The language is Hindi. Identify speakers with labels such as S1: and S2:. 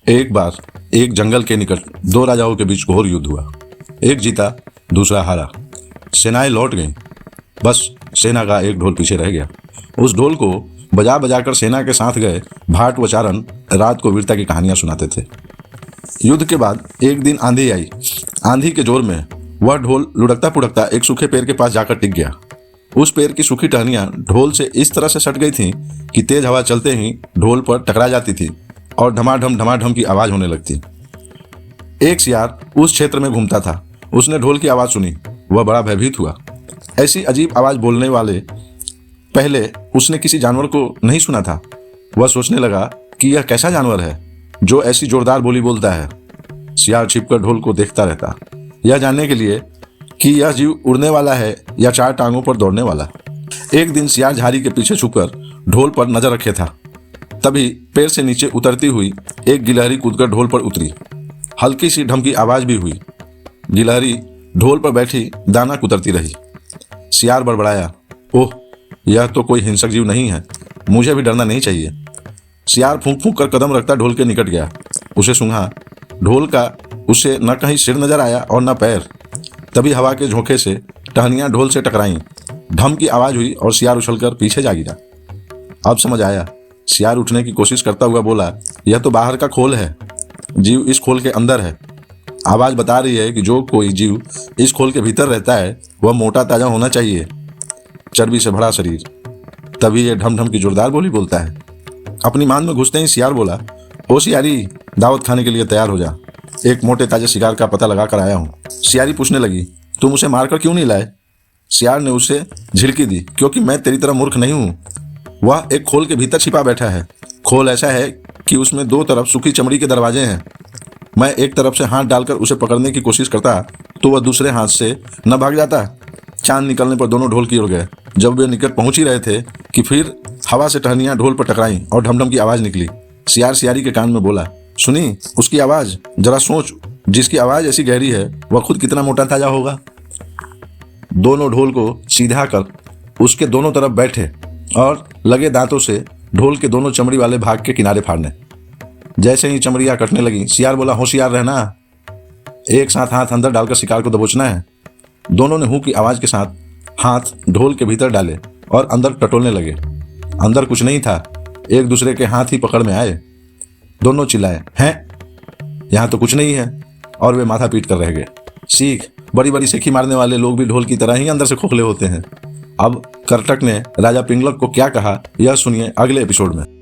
S1: एक बार एक जंगल के निकट दो राजाओं के बीच घोर युद्ध हुआ। एक जीता, दूसरा हारा। सेनाएं लौट गईं। बस सेना का एक ढोल पीछे रह गया। उस ढोल को बजा बजाकर सेना के साथ गए भाट व चारण रात को वीरता की कहानियां सुनाते थे। युद्ध के बाद एक दिन आंधी आई। आंधी के जोर में वह ढोल लुढ़कता पुढ़कता एक सूखे पेड़ के पास जाकर टिक गया। उस पेड़ की सूखी टहनियां ढोल से इस तरह से सट गई थीं कि तेज हवा चलते ही ढोल पर टकरा जाती थी और धमाधम की आवाज होने लगती। एक सियार उस क्षेत्र में घूमता था। उसने ढोल की आवाज सुनी। वह बड़ा भयभीत हुआ। ऐसी अजीब आवाज बोलने वाले पहले उसने किसी जानवर को नहीं सुना था। वह सोचने लगा कि यह कैसा जानवर है जो ऐसी जोरदार बोली बोलता है। सियार छिपकर ढोल को देखता रहता, यह जानने के लिए कि यह जीव उड़ने वाला है या चार टांगों पर दौड़ने वाला। एक दिन सियार झाड़ी के पीछे छुपकर ढोल पर नजर रखे था। तभी पेड़ से नीचे उतरती हुई एक गिलहरी कूदकर ढोल पर उतरी। हल्की सी ढमकी आवाज भी हुई। गिलहरी ढोल पर बैठी दाना कुतरती रही। सियार बड़बड़ाया, ओह, यह तो कोई हिंसक जीव नहीं है, मुझे भी डरना नहीं चाहिए। सियार फूंक फूंक कर कदम रखता ढोल के निकट गया। उसे सूंघा। ढोल का उसे न कहीं सिर नजर आया और न पैर। तभी हवा के झोंके से टहनियां ढोल से टकराईं। ढम की आवाज हुई और सियार उछलकर पीछे जा गिरा। अब समझ आया। सियार उठने की कोशिश करता हुआ बोला, यह तो बाहर का खोल है, जीव इस खोल के अंदर है। आवाज बता रही है कि जो कोई जीव इस खोल के भीतर रहता है वह मोटा ताजा होना चाहिए, चर्बी से भरा शरीर, तभी यह ढम ढम की जोरदार बोली बोलता है। अपनी मान में घुसते ही सियार बोला, ओ सियारी, दावत खाने के लिए तैयार हो जा। एक मोटे ताजे शिकार का पता लगा कर आया हूँ। सियारी पूछने लगी, तुम उसे मारकर क्यों नहीं लाए? सियार ने उसे झिड़की दी, क्योंकि मैं तेरी तरह मूर्ख नहीं हूँ। वह एक खोल के भीतर छिपा बैठा है। खोल ऐसा है कि उसमें दो तरफ सूखी चमड़ी के दरवाजे हैं। मैं एक तरफ से हाथ डालकर उसे पकड़ने की कोशिश करता तो वह दूसरे हाथ से न भाग जाता। चांद निकलने पर दोनों ढोल की ओर गए। जब वे निकट पहुंच ही रहे थे कि फिर हवा से टहनियां ढोल पर टकराईं और ढमढम की आवाज निकली। सियार सियारी के कान में बोला, सुनी उसकी आवाज? जरा सोच, जिसकी आवाज ऐसी गहरी है वह खुद कितना मोटा ताजा होगा। दोनों ढोल को सीधा कर उसके दोनों तरफ बैठे और लगे दांतों से ढोल के दोनों चमड़ी वाले भाग के किनारे फाड़ने। जैसे ही चमड़ियां कटने लगी, सियार बोला, होशियार रहना, एक साथ हाथ अंदर डालकर शिकार को दबोचना है। दोनों ने हूं की आवाज के साथ हाथ ढोल के भीतर डाले और अंदर टटोलने लगे। अंदर कुछ नहीं था, एक दूसरे के हाथ ही पकड़ में आए। दोनों चिल्लाए, हैं, यहां तो कुछ नहीं है, और वे माथा पीट कर रह गए। सीख, बड़ी बड़ी सेखी मारने वाले लोग भी ढोल की तरह ही अंदर से खोखले होते हैं। अब करटक ने राजा पिंगलक को क्या कहा, यह सुनिए अगले एपिसोड में।